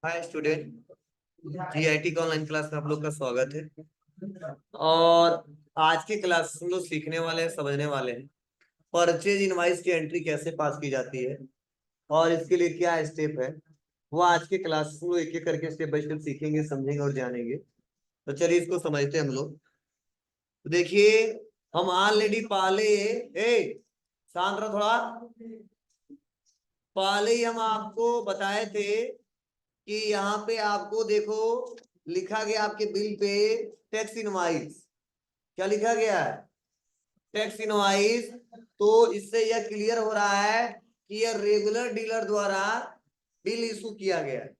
Hi student, GIT का online class में आप लोग का स्वागत है। और आज की क्लास हम लोग सीखने वाले हैं, समझने वाले हैं परचेज इनवॉइस की एंट्री कैसे पास की जाती है और इसके लिए क्या स्टेप है। वो आज के क्लास में एक एक करके स्टेप बाय स्टेप सीखेंगे, समझेंगे और जानेंगे। तो चलिए इसको समझते हैं हम लोग। तो देखिए, हम ऑलरेडी पहले शांत रहो थोड़ा। पहले ही हम आपको बताए थे कि यहाँ पे आपको देखो लिखा गया आपके बिल पे टैक्स इनवाइस। क्या लिखा गया है? Tax invoice. तो इससे यह क्लियर हो रहा है कि यह रेगुलर डीलर द्वारा बिल इशू किया गया है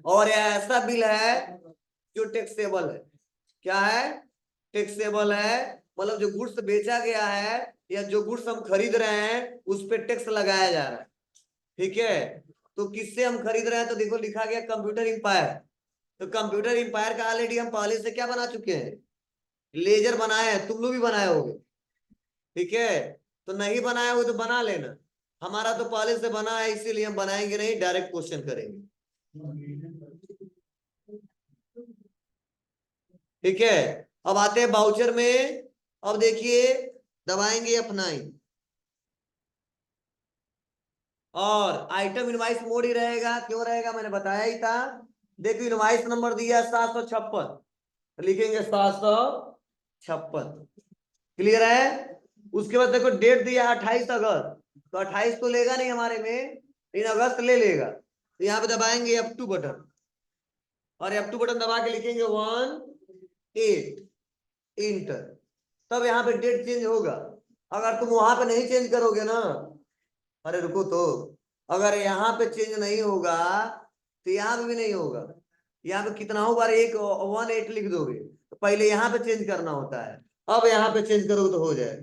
और यह ऐसा बिल है जो टैक्सेबल है। क्या है? टैक्सेबल है। मतलब जो गुड्स बेचा गया है या जो गुड्स हम खरीद रहे हैं उस पर टैक्स लगाया जा रहा है। ठीक है। तो किससे हम खरीद रहे हैं? तो देखो लिखा गया कंप्यूटर इंपायर। तो कंप्यूटर इंपायर का ऑलरेडी हम पहले से क्या बना चुके हैं? लेजर बनाए हैं, तुम लोग भी बनाए होगे। ठीक है। तो नहीं बनाए हो तो बना लेना। हमारा तो पहले से बना है, इसीलिए हम बनाएंगे नहीं, डायरेक्ट क्वेश्चन करेंगे। ठीक है। अब आते हैं बाउचर में। अब देखिए, दबाएंगे F9 और आइटम इनवाइस मोड ही रहेगा। क्यों रहेगा? मैंने बताया ही था। देखो इनवाइस नंबर दिया 756, लिखेंगे 756। क्लियर है? उसके बाद देखो डेट दिया 28 अगस्त। तो 28 तो लेगा नहीं हमारे में, लेकिन अगस्त ले लेगा। तो यहाँ पे दबाएंगे F2 बटन और F2 बटन दबा के लिखेंगे 18 इंटर। तब यहाँ पे डेट चेंज होगा। अगर तुम वहां पे नहीं चेंज करोगे ना, अरे रुको तो, अगर यहाँ पे चेंज नहीं होगा तो यहाँ पे भी नहीं होगा। यहाँ पे कितना हो बार एक 18 लिख दोगे तो पहले यहाँ पे चेंज करना होता है। अब यहाँ पे चेंज करोगे तो हो जाए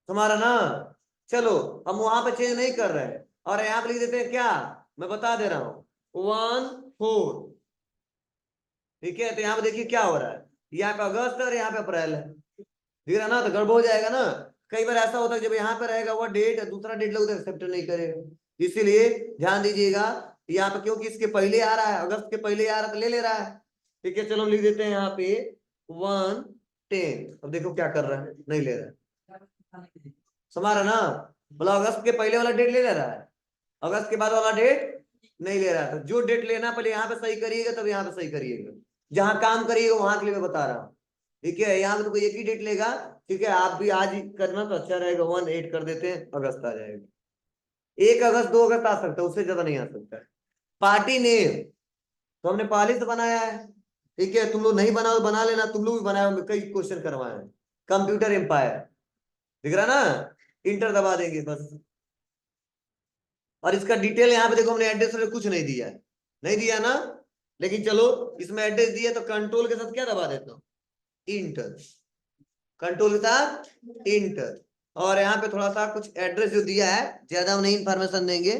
तुम्हारा ना। चलो, हम वहां पे चेंज नहीं कर रहे हैं और यहाँ पे लिख देते हैं क्या, मैं बता दे रहा हूँ 14। ठीक है। तो यहाँ पे देखिए क्या हो रहा है, यहाँ पे अगस्त है और यहाँ पे अप्रैल है। दिख रहा ना? तो गड़बड़ हो जाएगा ना। कई बार ऐसा होता है जब यहाँ पे रहेगा वह डेट, दूसरा डेट लोग एक्सेप्ट नहीं करेगा। इसीलिए ध्यान दीजिएगा यहाँ पे, क्योंकि इसके पहले आ रहा है, अगस्त के पहले आ रहा है तो ले ले रहा है। ठीक है। चलो हम लिख देते हैं यहाँ पे 110। अब देखो क्या कर रहा है, नहीं ले रहा है। समारा ना, मतलब अगस्त के पहले वाला डेट ले ले रहा है, अगस्त के बाद वाला डेट नहीं ले रहा है। तो जो डेट लेना पहले यहाँ पे सही करिएगा, तब यहाँ पे सही करिएगा। जहां काम करिएगा वहां के लिए मैं बता रहा हूँ। ठीक है। यहाँ पे तो कोई एक ही डेट लेगा। ठीक है। आप भी आज ही करना तो अच्छा रहेगा, 18 कर देते हैं, अगस्त आ जाएगा। 1 अगस्त 2 अगस्त आ सकता है, उससे ज्यादा नहीं आ सकता है। पार्टी नेम तो हमने पहले से बनाया है। ठीक है। तुम लोग नहीं बनाओ तो बना लेना, तुम लोग भी बनाए होंगे, कई क्वेश्चन करवाए हैं। कंप्यूटर एम्पायर दिख रहा ना, इंटर दबा देंगे बस। और इसका डिटेल यहाँ पे देखो, हमने एड्रेस में कुछ नहीं दिया है, नहीं दिया ना। लेकिन चलो, इसमें एड्रेस दिया तो कंट्रोल के साथ क्या दबा देता हूँ, इंटर। कंट्रोल के साथ इंटर। और यहाँ पे थोड़ा सा कुछ एड्रेस जो दिया है, ज्यादा हम नहीं इंफॉर्मेशन देंगे।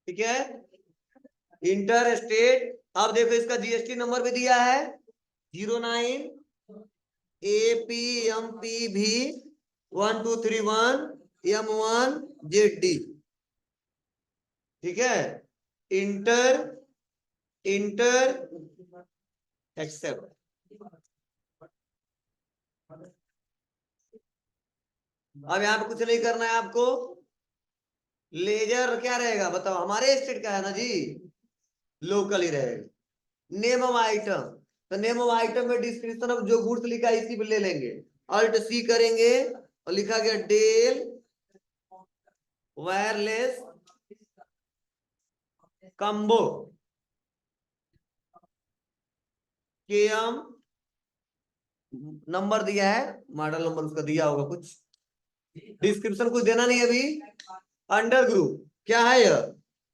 ठीक है। Inter state. अब देखो इसका जीएसटी नंबर भी दिया है 09 APMPV 1231 M1ZD। ठीक है। Enter, enter, accept. अब यहाँ पे कुछ नहीं करना है आपको। लेजर क्या रहेगा बताओ, हमारे स्टेट का है ना जी, लोकल ही रहेगा। नेम ऑफ आइटम, तो नेम ऑफ आइटम में डिस्क्रिप्शन ऑफ जो गुड्स लिखा है इसी पे ले लेंगे। अल्ट सी करेंगे और लिखा गया डेल वायरलेस कम्बो KM। नंबर दिया है, मॉडल नंबर उसका दिया होगा कुछ। डिस्क्रिप्शन कुछ देना नहीं अभी। अंडर ग्रुप क्या है यह?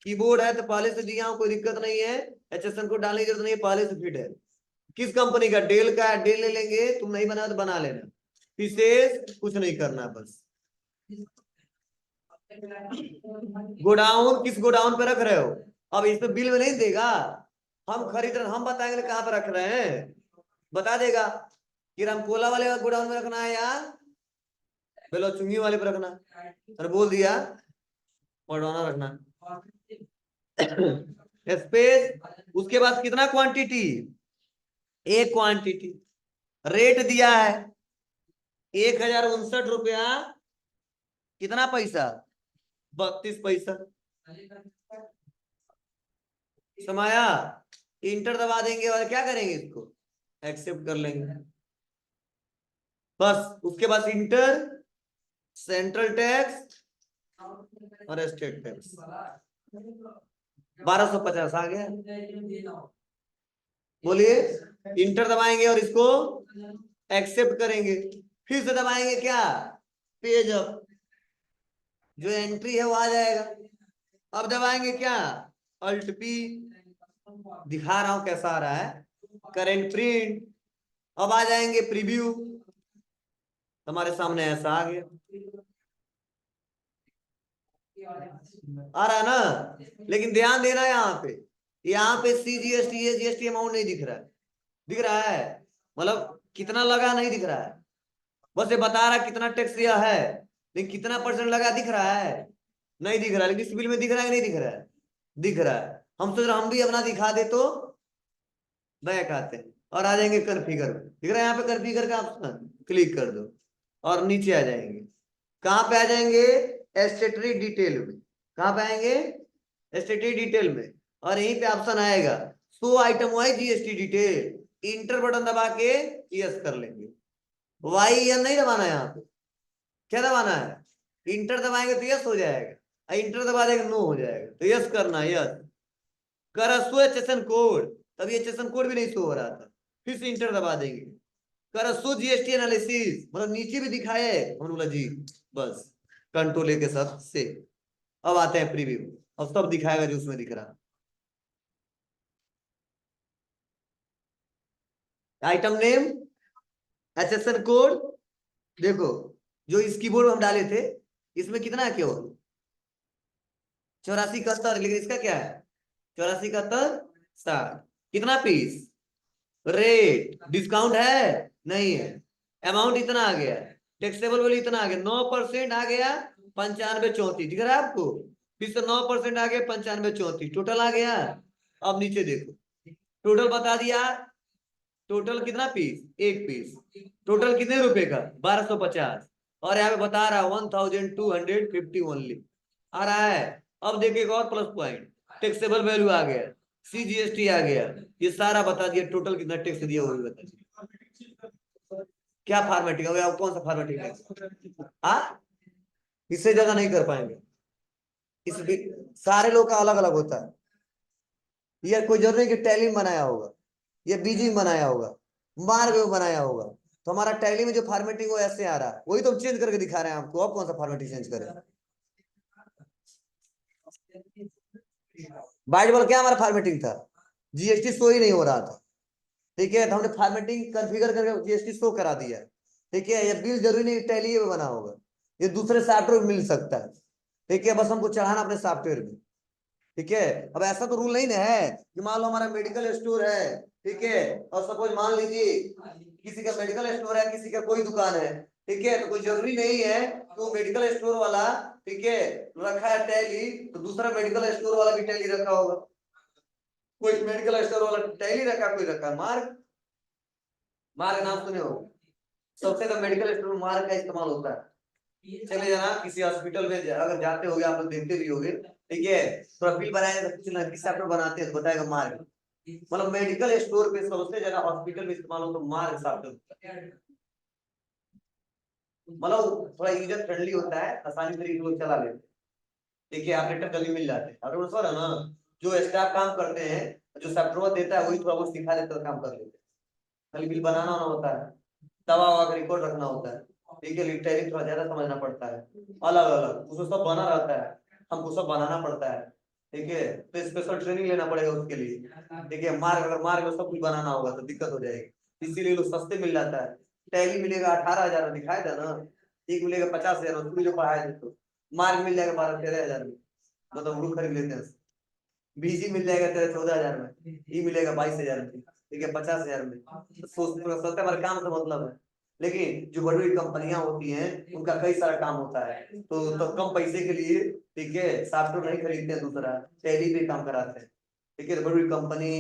कीबोर्ड है तो पहले से दिया हूं, कोई दिक्कत नहीं है, HSN कोड डालने की जरूरत नहीं है, पहले से फिट है। किस कंपनी का? डेल का है, डेल ले लेंगे, तुम नहीं बना तो बना लेना, विशेष कुछ नहीं करना बस। गोडाउन, किस गोडाउन पे रख रहे हो? अब इस पे बिल में नहीं देगा, हम खरीद रहे, हम बताएंगे कहाँ पे रख रहे हैं, बता देगा कि रामकोला वाले गोडाउन में रखना है या बेलोचुंगी वाले पे रखना है, और बोल दिया मर्डोना रखना स्पेस। उसके बाद कितना क्वांटिटी? एक क्वांटिटी। रेट दिया है 1059 रुपया, कितना पैसा? 32 पैसा। समाया, इंटर दबा देंगे और क्या करेंगे, इसको एक्सेप्ट कर लेंगे बस। उसके बाद इंटर, सेंट्रल टैक्स और स्टेट टैक्स, 1250 आ गया। बोलिए, इंटर दबाएंगे और इसको एक्सेप्ट करेंगे, फिर से दबाएंगे क्या, पेज अप, जो एंट्री है वो आ जाएगा। अब दबाएंगे क्या, अल्ट पी, दिखा रहा हूं कैसा आ रहा है, करेंट प्रिंट। अब आ जाएंगे प्रीव्यू, हमारे सामने ऐसा आ गया, आ रहा है ना। लेकिन ध्यान देना यहाँ पे CGST GST अमाउंट नहीं दिख रहा है, दिख रहा है मतलब कितना लगा नहीं दिख रहा है, बस ये बता रहा है कितना टैक्स दिया है, लेकिन कितना परसेंट लगा दिख रहा है, नहीं दिख रहा है। लेकिन इस बिल में दिख रहा है कि नहीं दिख रहा है? दिख रहा है। हम सोच रहे हम भी अपना दिखा दे तो बैक आते हैं और आ जाएंगे कन्फिगर में, दिख रहा है यहाँ पे कन्फिगर का ऑप्शन, क्लिक कर दो और नीचे आ जाएंगे। कहाँ पे आ जाएंगे? स्टेटरी डिटेल में। कहाँ पे आएंगे? स्टेटरी डिटेल में, और यहीं पे ऑप्शन आएगा show item wise GST detail, inter button दबा के यस कर लेंगे। YN नहीं दबाना है यहाँ पे, क्या दबाना है? इंटर दबाएंगे तो यस हो जाएगा, इंटर दबा देंगे नो हो जाएगा, तो यस करना है, यस कर शो HSN कोड, तभी HSN कोड भी नहीं शो हो रहा था, फिर से इंटर दबा देंगे। कर शो GST एनालिसिस, मतलब नीचे भी दिखाए, हमने बोला जी बस, कंट्रोल ए के साथ से। अब आते हैं प्रीव्यू, अब सब दिखाएगा जो उसमें दिख रहा। आइटम नेम, HSN कोड, देखो जो इस कीबोर्ड में हम डाले थे, इसमें कितना है केवल 8471, लेकिन इसका क्या है 8471 60, कितना पीस? रेट डिस्काउंट है नहीं है, अमाउंट इतना आ गया, टैक्सेबल वैल्यू इतना आ गया, 9% आ गया 9534, दिख रहा है आपको? फिर से 9% आ गया 9534, टोटल आ गया। अब नीचे देखो, टोटल बता दिया, टोटल कितना पीस? एक पीस, टोटल कितने रुपए का? 1250, और यहाँ पे बता रहा है 1250 ओनली, आ रहा है। अब देखिएगा और प्लस पॉइंट, टैक्सेबल वैल्यू आ गया, CGST आ गया, ये सारा बता दिया, टोटल कितना टैक्स दिया वो भी बता दिया। क्या फॉर्मेटिंग हो गया, कौन सा फॉर्मेटिंग है? इससे ज्यादा नहीं कर पाएंगे, इस सारे लोग का अलग अलग होता है, ये कोई जरूरी कि टैली बनाया होगा, ये बीजी बनाया होगा, मार्ग में बनाया होगा, तो हमारा टैली में जो फॉर्मेटिंग वो ऐसे आ रहा है, वही तो हम चेंज करके दिखा रहे हैं आपको। अब कौन सा फॉर्मेटिंग चेंज करें? बाइट बॉल क्या हमारा फॉर्मेटिंग था, GST शो ही नहीं हो रहा था, ठीक है, तो हमने फॉर्मेटिंग कॉन्फ़िगर करके GST शो करा दिया, ठीक है। ये बिल जरूरी नहीं टैली में बना होगा, ये दूसरे सॉफ्टवेयर में मिल सकता है, ठीक है, बस हमको चढ़ाना अपने सॉफ्टवेयर में, ठीक है। अब ऐसा तो रूल नहीं ना है कि मान लो हमारा मेडिकल स्टोर है, ठीक है, और सपोज मान लीजिए किसी का मेडिकल स्टोर है, किसी का कोई दुकान है, ठीक है, तो कोई जरूरी नहीं है कि वो मेडिकल स्टोर वाला, ठीक है, रखा है टैली, तो दूसरा मेडिकल स्टोर वाला भी टैली रखा होगा। कोई मेडिकल स्टोर वाला टैली रखा, कोई रखा मार्क, मार्क नाम सुने हो? सबसे तो मेडिकल स्टोर में मार्क का इस्तेमाल होता है। चले जाना किसी हॉस्पिटल में, अगर जाते होगे आप लोग, देखते भी होगे, ठीक है, थोड़ा बिल बनाए तो कुछ ना किस चैप्टर बनाते हैं तो बताएगा मार्क, मतलब मेडिकल स्टोर पे सबसे ज्यादा, हॉस्पिटल में इस्तेमाल हो तो मार्क शब्द, मतलब थोड़ा यूजर फ्रेंडली होता है, आसानी से लोग चला लेते हैं, ठीक है, ऑपरेटर जल्दी मिल जाते हैं। और सर है ना, जो स्टाफ काम करते हैं, जो सॉफ्टवेयर देता है वही थोड़ा बहुत सिखा देता है, काम कर लेते हैं, खाली बिल बनाना होता है, दवा का रिकॉर्ड रखना होता है, ठीक है, लिटरेरी थोड़ा ज्यादा समझना पड़ता है, अलग अलग उसको सब बना रहता है, हमको सब बनाना पड़ता है, ठीक है, तो स्पेशल ट्रेनिंग लेना पड़ेगा उसके लिए। ठीक है, मार्ग अगर मार्ग में सब कुछ बनाना होगा तो दिक्कत हो जाएगी, इसीलिए लोग सस्ते मिल जाता है। टैली मिलेगा 18,000 में, दिखाया था ना, एक मिलेगा 50,000 में, जो पढ़ाया थे तो मार्ग मिल जाएगा 12-13,000 में, मतलब वो खरीद लेते हैं। बीजी मिल जाएगा तेरा 14,000 में, ई मिलेगा 22,000 में, ठीक है 50,000 में। तो सोचते हमारे काम से मतलब है, लेकिन जो बड़ी बड़ी कंपनियां होती हैं उनका कई सारा काम होता है, तो कम पैसे के लिए, ठीक है, सॉफ्टवेयर नहीं खरीदते हैं, दूसरा टैली पे काम कराते हैं। ठीक है, बड़ी बड़ी कंपनी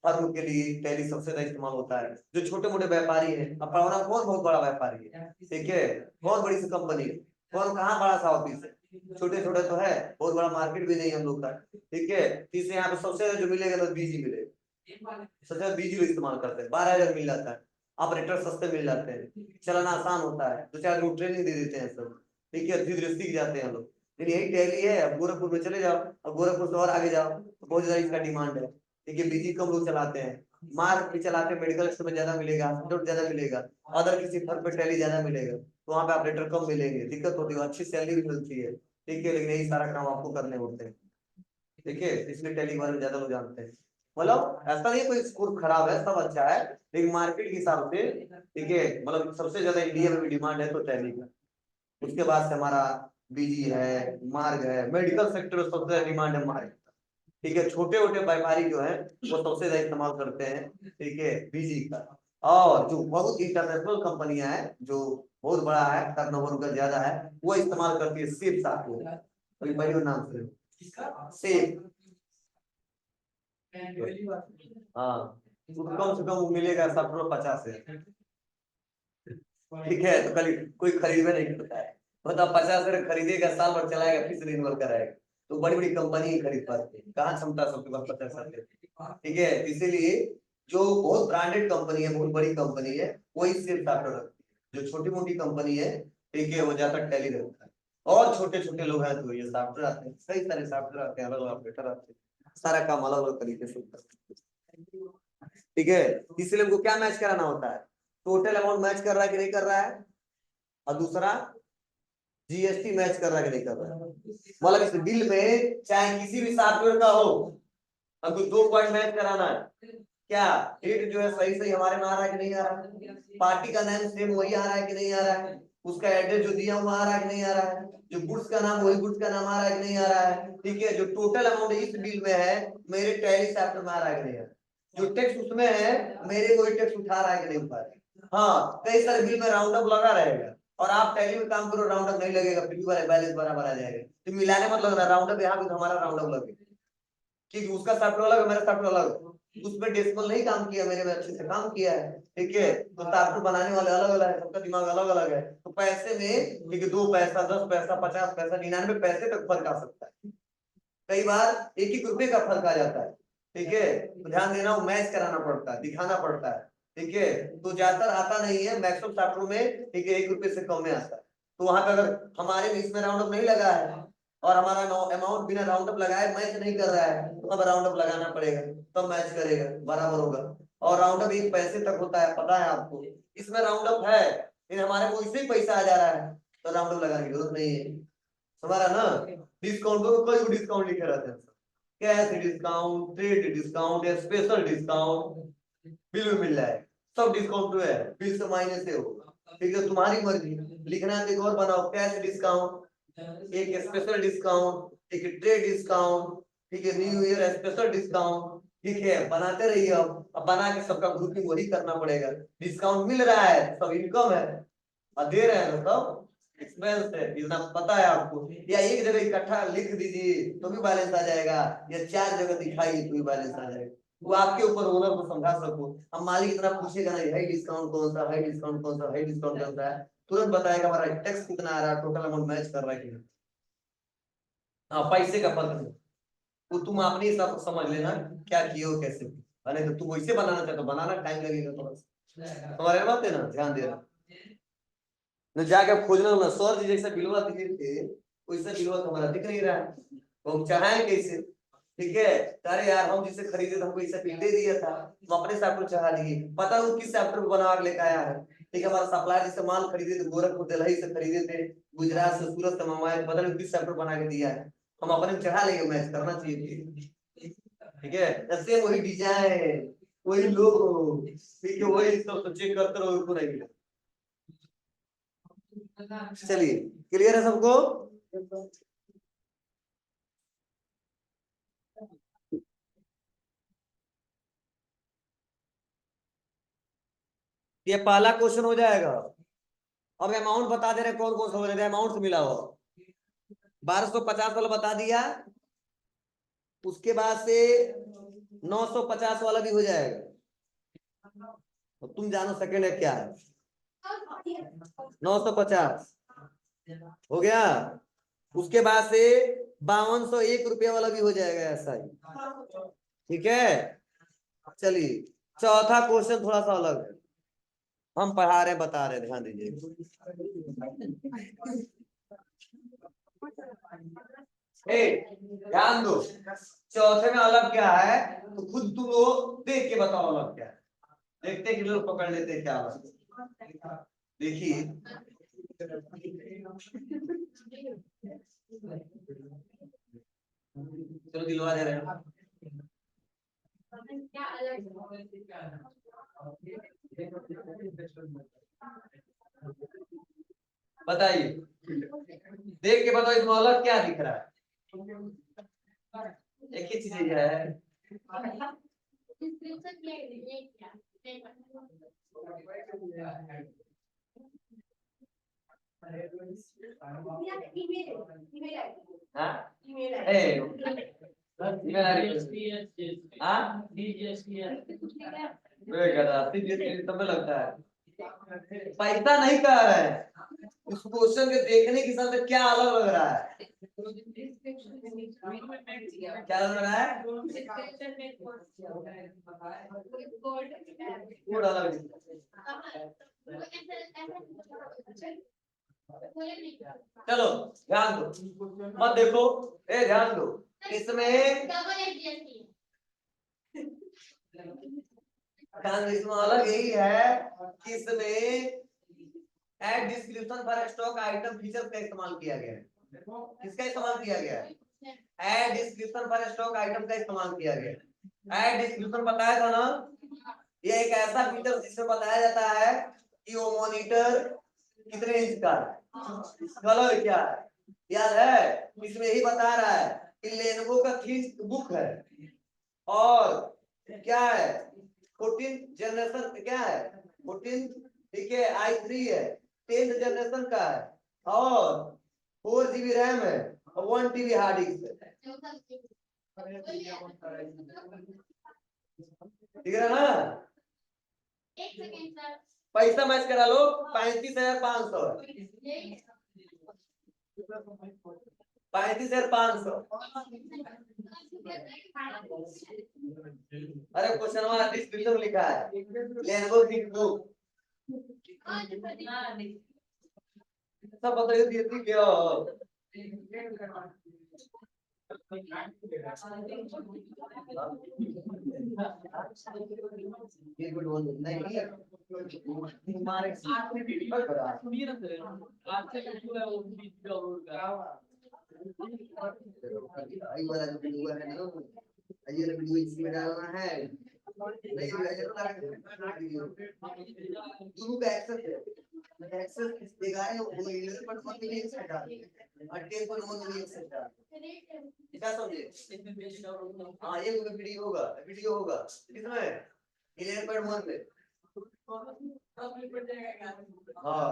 फर्म के लिए टैली सबसे ज्यादा इस्तेमाल होता है। जो छोटे मोटे व्यापारी है, अब पढ़ाना कौन बहुत बड़ा व्यापारी है, ठीक है, बहुत बड़ी सी कंपनी, कौन कहाँ बड़ा सा ऑफिस है, छोटे छोटे तो है, बहुत बड़ा मार्केट भी नहीं है हम लोग का। ठीक है, इससे यहाँ पे सबसे ज्यादा जो मिलेगा तो बीजी मिलेगा, सबसे ज्यादा बीजी लोग इस्तेमाल करते हैं, 12,000 मिल जाता है, ऑपरेटर सस्ते मिल जाते हैं, चलाना आसान होता है, तो चाहे लोग ट्रेनिंग दे देते हैं सब। ठीक है, धीरे धीरे सीख जाते हैं लोग। लेकिन यही टैली है, अब गोरखपुर में चले जाओ, अब गोरखपुर से और आगे जाओ तो बहुत ज्यादा इसका डिमांड है। ठीक है, बीजी कम लोग चलाते हैं, मार्क भी चलाते हैं, मेडिकल स्टोर में ज्यादा मिलेगा, हॉस्पिटल ज्यादा मिलेगा, अदर किसी फर्म पे टैली ज्यादा मिलेगा, तो वहाँ पे ऑपरेटर कम मिलेंगे, दिक्कत होती है, अच्छी सैलरी भी मिलती है। ठीक है, लेकिन यही सारा काम आपको करने होते हैं। ठीक है, इसलिए टैली के बारे में ज्यादा लोग जानते हैं। मतलब ऐसा नहीं है कोई स्कोर खराब है, सब अच्छा है, लेकिन मार्केट के हिसाब से, ठीक है, मतलब सबसे ज्यादा इंडिया में भी डिमांड है तो टैली का। उसके बाद से हमारा बीजी है, मार्ग है, मेडिकल सेक्टर में सबसे ज्यादा डिमांड है मार्ग। ठीक है, छोटे छोटे व्यापारी जो है वो सबसे ज्यादा इस्तेमाल करते हैं, ठीक है, बीजी का। और जो बहुत इंटरनेशनल कंपनियां हैं, जो बहुत बड़ा है, टर्नओवर उनका ज्यादा है, वो इस्तेमाल करती है सेफ सॉफ्टवेयर। अभी पहले नाम से सेफ, हाँ, तो कम से कम मिलेगा सॉफ्टवेयर 50 है। ठीक है, तो कल कोई खरीदे नहीं करता है, मतलब 50 खरीदेगा, साल भर चलाएगा, फिर से रिन्यूअल कराएगा, तो बड़ी बड़ी कंपनी ही खरीद पाती है, कहाँ क्षमता सबके पास 50 है। ठीक है, इसीलिए जो बहुत ब्रांडेड कंपनी है, बहुत बड़ी कंपनी है, वही सिर्फ सॉफ्टवेयर रखती है। जो छोटी मोटी कंपनी है, ठीक है, वो ज्यादा टैली रखता है, और छोटे छोटे लोग हैं तो ये सॉफ्टवेयर आते हैं, कई सारे सॉफ्टवेयर आते हैं, अलग अलग ऑपरेटर आते हैं, सारा काम अलग अलग तरीके से होता है। ठीक है, इसलिए हमको क्या मैच कराना होता है, टोटल अमाउंट मैच कर रहा है कि नहीं कर रहा है, और दूसरा जीएसटी मैच कर रहा है कि नहीं कर रहा है। मतलब इस बिल में चाहे किसी भी सॉफ्टवेयर का हो, हमको 2 पॉइंट मैच कराना है। क्या डेट जो है सही सही हमारे में आ रहा है कि नहीं आ रहा है, पार्टी का नाम सेम वही आ रहा है कि नहीं आ रहा है, उसका एड्रेस जो दिया हुआ आ रहा है कि नहीं आ रहा है, जो गुड्स का नाम वही गुड्स का नाम आ रहा है कि नहीं आ रहा है। ठीक है, जो टोटल अमाउंट इस बिल में है मेरे टैली सॉफ्टवेयर में आ रहा है कि नहीं आ रहा है, जो टैक्स उसमें है मेरे कोई टैक्स उठा रहा है कि नहीं उठा रहा है। हाँ, कई सारे बिल में राउंड अप लगा रहेगा, और आप टैली में काम करो राउंड अप नहीं लगेगा, फिर भी बैलेंस बराबर आ जाएगा, तो मिलाने मत लगना राउंड अप, यहाँ पे हमारा राउंड अप लगे, क्योंकि उसका सॉफ्टवेयर अलग है, मेरा सॉफ्टवेयर अलग है, उसमें डेसिमल नहीं काम किया, मेरे में अच्छे से काम किया है। ठीक है, तो सॉफ्टवेयर बनाने वाले अलग अलग है, सबका दिमाग अलग अलग है, तो पैसे में ठीक है 2 पैसा 10 पैसा 50 पैसा 99 पैसे तक फर्क आ सकता है, कई बार 1-1 रुपए का फर्क आ जाता है। ठीक है, तो ध्यान देना, वो मैच कराना पड़ता है, दिखाना पड़ता है। ठीक है, तो ज्यादातर आता नहीं है, मैक्सिमम सॉफ्टवेयर में ठीक है 1 रुपए से कम में आता है, तो वहां पे अगर हमारे में इसमें राउंड अप नहीं लगा है, और हमारा अमाउंट बिना राउंड अप लगाए मैच नहीं कर रहा है, तो अब राउंड अप लगाना पड़ेगा, तब मैच करेगा, बराबर होगा। और राउंड अप 1 पैसे तक होता है, पता है आपको, इसमें राउंड अप है, लेकिन हमारे को इससे ही पैसा आ जा रहा है, तो राउंड अप लगाने की जरूरत नहीं है। हमारा ना डिस्काउंट को कोई डिस्काउंट लिखे रहते हैं, कैश डिस्काउंट, ट्रेड डिस्काउंट या स्पेशल डिस्काउंट, बिल में मिल रहा है, सब डिस्काउंट है, बिल से माइनस से हो। ठीक है, तुम्हारी मर्जी, लिखना है तो एक और बनाओ, कैश डिस्काउंट, एक स्पेशल डिस्काउंट, एक ट्रेड डिस्काउंट, ठीक है, न्यू ईयर स्पेशल डिस्काउंट। ठीक है, बनाते रहिए, अब बना के सबका ग्रुपिंग वही करना पड़ेगा, डिस्काउंट मिल रहा है सब इनकम है, और दे रहे हैं मतलब एक्सपेंस है, इतना पता है आपको, या एक जगह इकट्ठा लिख दीजिए तो भी बैलेंस आ जाएगा, या 4 जगह दिखाइए तो भी बैलेंस आ जाएगा, वो आपके ऊपर ओनर को समझा सको। अब मालिक इतना पूछेगा नहीं, है डिस्काउंट कौन सा है, डिस्काउंट कौन सा है, डिस्काउंट कौन सा है, तुरंत बताएगा हमारा टैक्स कितना आ रहा है, टोटल अमाउंट मैच कर रहा है कि नहीं। हाँ, पैसे का फर्क नहीं, वो तुम अपने हिसाब से समझ लेना क्या किए हो कैसे, अरे तो तुम वैसे बनाना चाहते हो, बनाना टाइम लगेगा थोड़ा सा, तुम्हारे बात है ना, ध्यान देना, न जाके खोजना ना, सर जी जैसा बिलवा दिए थे वैसा बिलवा तो हमारा दिख नहीं रहा है, तो हम चाहें कैसे। ठीक है, अरे यार हम जिसे खरीदे थे हमको ऐसा बिल दे दिया था, हम अपने हिसाब से चाह लिए, पता वो किस सैप्टर को बना के लेके आया है। ठीक है, हमारा सप्लायर जिससे माल खरीदे थे गोरखपुर दिल्ली से खरीदे थे, गुजरात से सूरत से मंगवाए, पता नहीं किस सैप्टर बना के दिया है, हम अपने में चढ़ा लेंगे, मैच करना चाहिए, ठीक है। ऐसे वही डिजाइन, वही लोगो, ठीक है, वही सब चेक करते रहो, पूरा ही। चलिए, क्लियर है सबको? ये पहला क्वेश्चन हो जाएगा। अब अमाउंट बता दे रहे कौन कौन सा हो जाएगा, अमाउंट से मिला हुआ 1250 वाला बता दिया, उसके बाद से 950 वाला भी हो जाएगा। तो तुम जानो सेकंड है क्या है। 950 हो गया। उसके बाद से 5201 रुपया वाला भी हो जाएगा, ऐसा ही, ठीक है। चलिए, चौथा क्वेश्चन थोड़ा सा अलग है, हम पढ़ा रहे बता रहे, ध्यान दीजिए। ध्यान दो, चौथे में अलग क्या है, तो खुद तुम लोग देख के बताओ अलग क्या है। देखते कि लोग पकड़ लेते क्या अलग। देखिए, चलो दिलवा दे रहे हैं। बताइए, देख के बताओ इसमें अलग क्या दिख रहा है। एक ही चीज है। लगता है पैसा नहीं कह रहे हैं, उस क्वेश्चन के देखने के हिसाब से क्या अलग लग रहा है, क्या लग रहा है, कोड अलग। चलो ध्यान दो, मत देखो, ध्यान दो, इसमें अलग यही है कि इसमें add description for stock item features का इस्तेमाल किया गया है। किसका इस्तेमाल किया गया है? Add description for stock item का इस्तेमाल किया गया है। एड डिस्क्रिप्शन बताया था ना, ये एक ऐसा फीचर जिसमें बताया जाता है कि वो मॉनिटर कितने इंच का है, कलर क्या है, याद है? इसमें यही बता रहा है कि लेनोवो का थिंक बुक है, और क्या है, 14 जनरेशन, क्या है 14, ठीक है, i3 है, 10th जनरेशन का है, और 4 GB रैम है, और 1 TB हार्ड डिस्क है, ठीक है ना? एक सेकंड सर, पैसा मैच करा लो, 35,500, 35,500। अरे क्वेश्चन हमारा डिस्क्रिप्शन में लिखा है, लेनोवो थिंकबुक, सब बताइए दीदी क्या ये गुड वन नहीं हमारे साथ में भी सुनिए ना सर, आज से पूरा वो वीडियो डाउनलोड करा आई वाला जो वीडियो है ना, ये वीडियो इसमें डालना है, नहीं दोनों का एक्सेस है, एक्सेस देगा है वो 11.1 मिलियन एक्सेस डाल और 10.1 मिलियन एक्सेस डाल, क्या समझे? हाँ, ये वीडियो होगा किसमें, 11.1 में। हाँ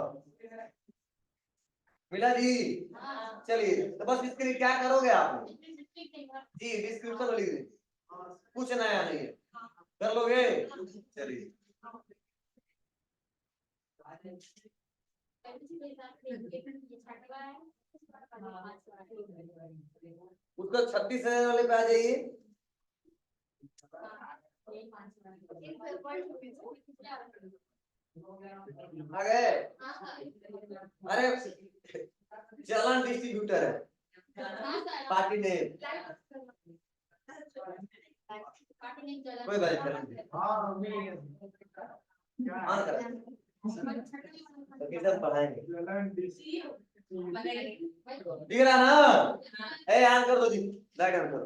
मिला जी। चलिए, तो बस इसके लिए क्या करोगे आप जी, डिस्क्रिप्शन में लिख दीजिए, कुछ नया नहीं है, कर लोगे? चलिए, उसको 36,000 वाले पे आ जाइए। आ गए? अरे चलन डिस्ट्रीब्यूटर है, पार्टी ने कोई बात नहीं, तो किधर पढ़ाएंगे? दिख रहा ना? ए ऑन कर दो जी, लाइट ऑन करो।